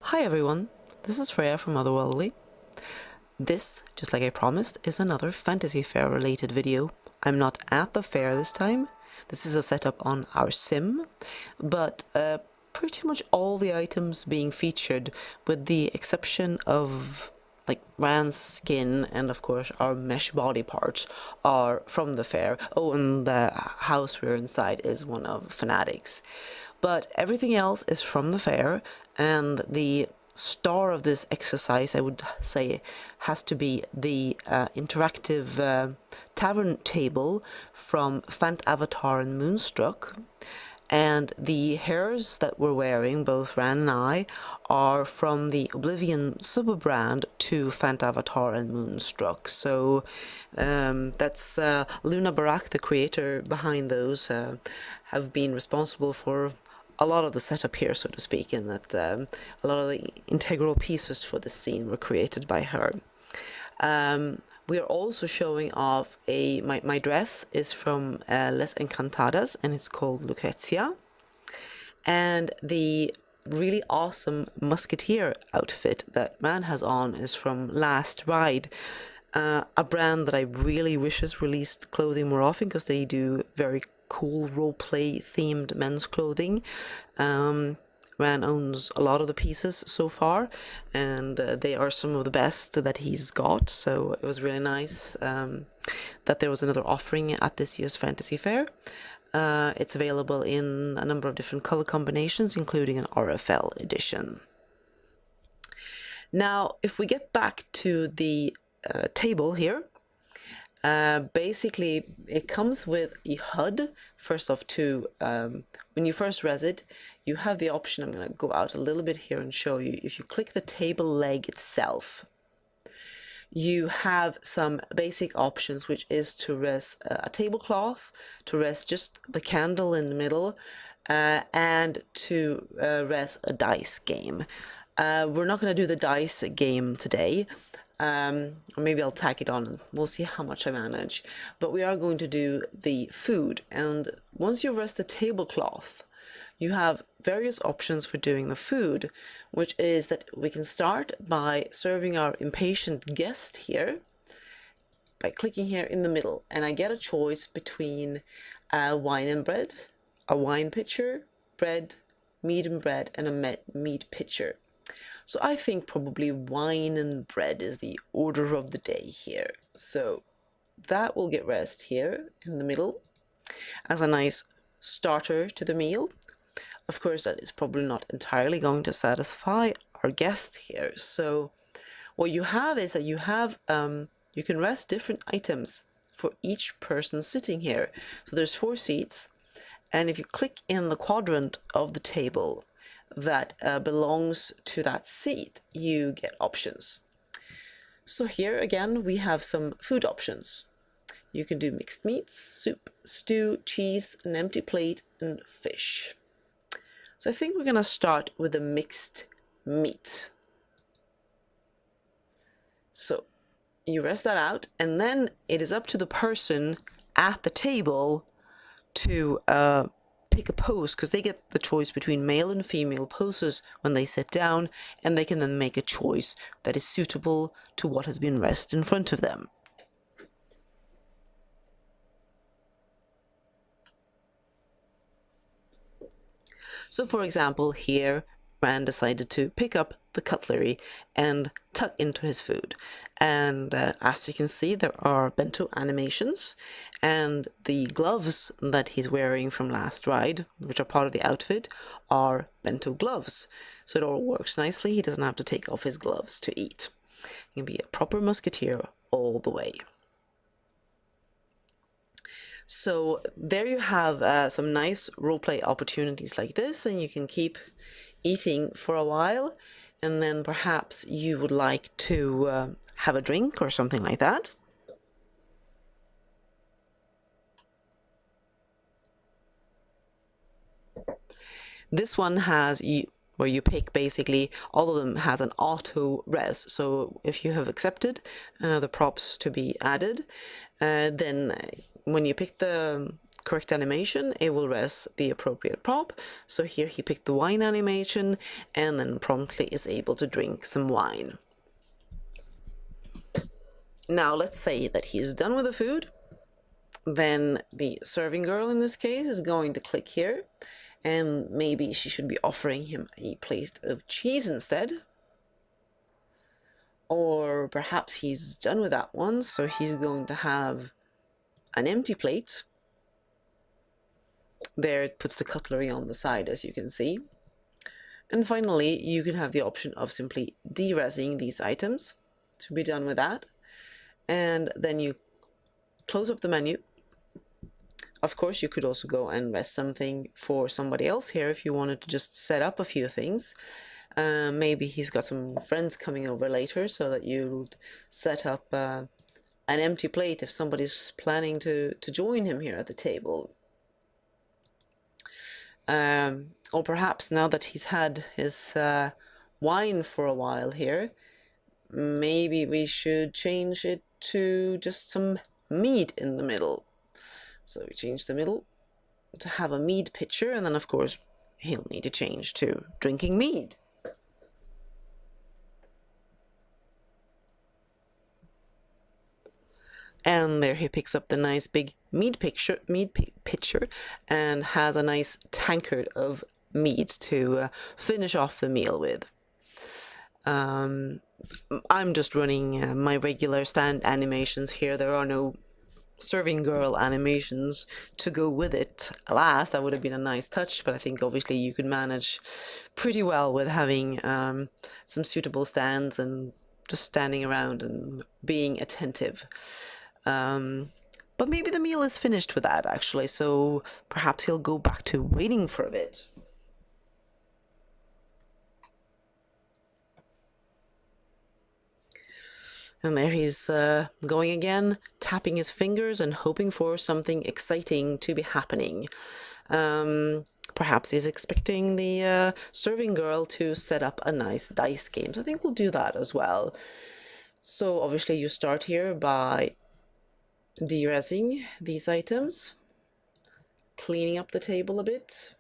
Hi everyone, this is Freya from Otherworldly. This, just like I promised, is another Fantasy Fair related video. I'm not at the fair this time. This is a setup on our sim, but pretty much all the items being featured, with the exception of like Rand's skin and of course our mesh body parts, are from the fair. Oh, and the house we're inside is one of Fanatic's. But everything else is from the fair, and the star of this exercise, I would say, has to be the interactive tavern table from Fantavatar Moonstruck. And the hairs that we're wearing, both Ran and I, are from the Oblivion sub-brand to Fantavatar and Moonstruck. So that's Luna Barak, the creator behind those, have been responsible for a lot of the setup here, so to speak, in that a lot of the integral pieces for the scene were created by her. We are also showing off my dress is from Les Encantades, and it's called Lucrezia. And the really awesome musketeer outfit that Man has on is from Last Ride, a brand that I really wish has released clothing more often, because they do very cool roleplay themed men's clothing. Ran owns a lot of the pieces so far, and they are some of the best that he's got, so it was really nice that there was another offering at this year's Fantasy Fair. It's available in a number of different color combinations, including an RFL edition. Now, if we get back to the table here, basically it comes with a HUD. First off, when you first res it, you have the option. I'm going to go out a little bit here and show you. If you click the table leg itself, you have some basic options, which is to res a tablecloth, to res just the candle in the middle, and to res a dice game. We're not going to do the dice game today. Or maybe I'll tack it on and we'll see how much I manage. But we are going to do the food, and once you've rested the tablecloth, you have various options for doing the food, which is that we can start by serving our impatient guest here by clicking here in the middle, and I get a choice between wine and bread, a wine pitcher, bread, meat and bread, and a meat pitcher. So I think probably wine and bread is the order of the day here. So that will get rest here in the middle as a nice starter to the meal. Of course, that is probably not entirely going to satisfy our guest here. So what you have is that you have you can rest different items for each person sitting here. So there's 4 seats, and if you click in the quadrant of the table that belongs to that seat, you get options. So here again we have some food options. You can do mixed meats, soup, stew, cheese, an empty plate, and fish. So I think we're going to start with the mixed meat. So you rest that out, and then it is up to the person at the table to pick a pose, because they get the choice between male and female poses when they sit down, and they can then make a choice that is suitable to what has been rest in front of them. So for example, here Rand decided to pick up the cutlery and tuck into his food, and as you can see, there are bento animations, and the gloves that he's wearing from Last Ride, which are part of the outfit, are bento gloves. So it all works nicely. He doesn't have to take off his gloves to eat. He can be a proper musketeer all the way. So there you have some nice roleplay opportunities like this, and you can keep eating for a while, and then perhaps you would like to have a drink or something like that. This one has where you pick, basically all of them has an auto res. So if you have accepted the props to be added, then when you pick the correct animation, it will res the appropriate prop. So here he picked the wine animation and then promptly is able to drink some wine. Now let's say that he's done with the food. Then the serving girl in this case is going to click here, and maybe she should be offering him a plate of cheese instead. Or perhaps he's done with that one, so he's going to have an empty plate. There it puts the cutlery on the side, as you can see. And finally, you can have the option of simply de-resing these items to be done with that. And then you close up the menu. Of course, you could also go and res something for somebody else here if you wanted to just set up a few things. Maybe he's got some friends coming over later, so that you'd set up an empty plate if somebody's planning to join him here at the table. Or perhaps now that he's had his wine for a while here, maybe we should change it to just some mead in the middle. So we change the middle to have a mead pitcher, and then of course he'll need to change to drinking mead. And there he picks up the nice big mead pitcher and has a nice tankard of mead to finish off the meal with. I'm just running my regular stand animations here. There are no serving girl animations to go with it. Alas, that would have been a nice touch, but I think obviously you could manage pretty well with having some suitable stands and just standing around and being attentive. But maybe the meal is finished with that, actually, so perhaps he'll go back to waiting for a bit. And there he's going again, tapping his fingers and hoping for something exciting to be happening. Perhaps he's expecting the serving girl to set up a nice dice game. So I think we'll do that as well. So obviously you start here by de-resing these items, cleaning up the table a bit.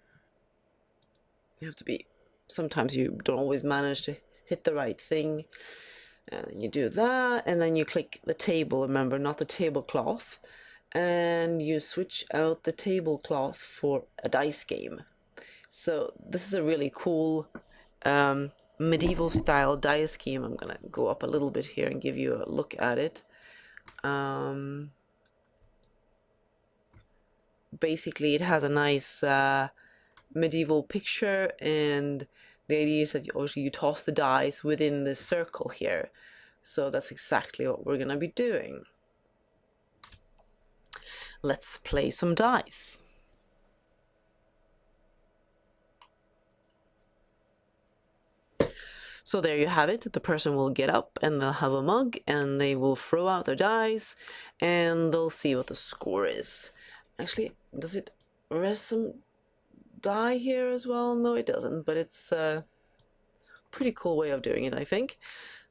You have to be, sometimes you don't always manage to hit the right thing. And you do that, and then you click the table, remember, not the tablecloth, and you switch out the tablecloth for a dice game. So this is a really cool medieval style dice game. I'm gonna go up a little bit here and give you a look at it. Basically it has a nice medieval picture, and the idea is that you toss the dice within this circle here. So that's exactly what we're gonna be doing. Let's play some dice. So there you have it. The person will get up and they'll have a mug and they will throw out their dice and they'll see what the score is. Actually, does it res some die here as well? No, it doesn't, but it's a pretty cool way of doing it, I think.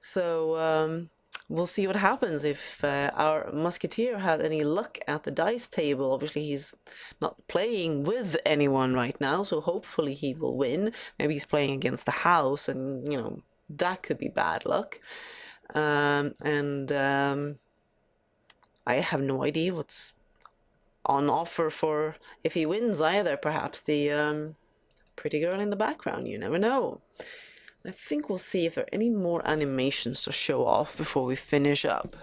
So we'll see what happens if our musketeer had any luck at the dice table. Obviously he's not playing with anyone right now, so hopefully he will win. Maybe he's playing against the house, and you know, that could be bad luck. I have no idea what's on offer for if he wins either. Perhaps the pretty girl in the background, you never know. I think we'll see if there are any more animations to show off before we finish up.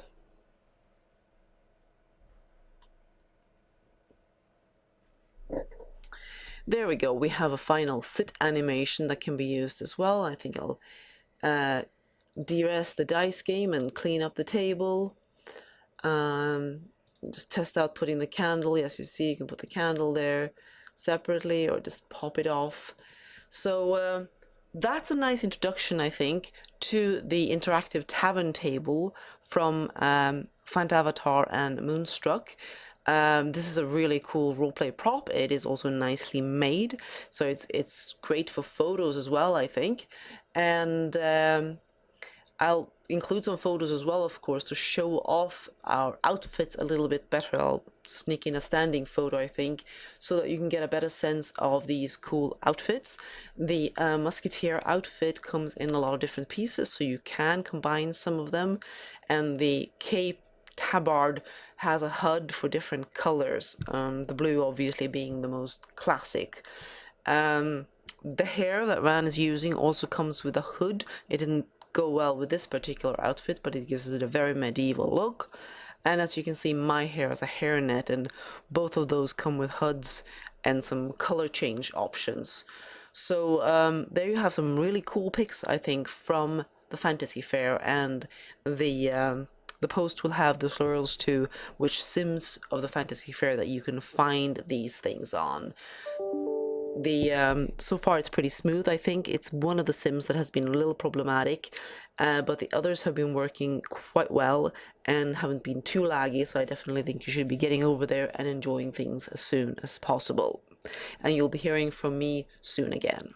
There we go, we have a final sit animation that can be used as well. I think I'll de-res the dice game and clean up the table. Just test out putting the candle. As you see, you can put the candle there separately or just pop it off. So that's a nice introduction, I think, to the interactive tavern table from Fantavatar and Moonstruck. This is a really cool roleplay prop. It is also nicely made, so it's great for photos as well, I think. And I'll include some photos as well, of course, to show off our outfits a little bit better. I'll sneak in a standing photo, I think, so that you can get a better sense of these cool outfits. The musketeer outfit comes in a lot of different pieces, so you can combine some of them. And the cape tabard has a HUD for different colors, the blue obviously being the most classic. The hair that Ran is using also comes with a hood. It didn't go well with this particular outfit, but it gives it a very medieval look. And as you can see, my hair has a hairnet, and both of those come with hoods and some color change options. So there you have some really cool pics, I think, from the Fantasy Fair, and the post will have the tutorials to which sims of the Fantasy Fair that you can find these things on. So far it's pretty smooth. I think it's one of the sims that has been a little problematic, but the others have been working quite well and haven't been too laggy, so I definitely think you should be getting over there and enjoying things as soon as possible. And you'll be hearing from me soon again.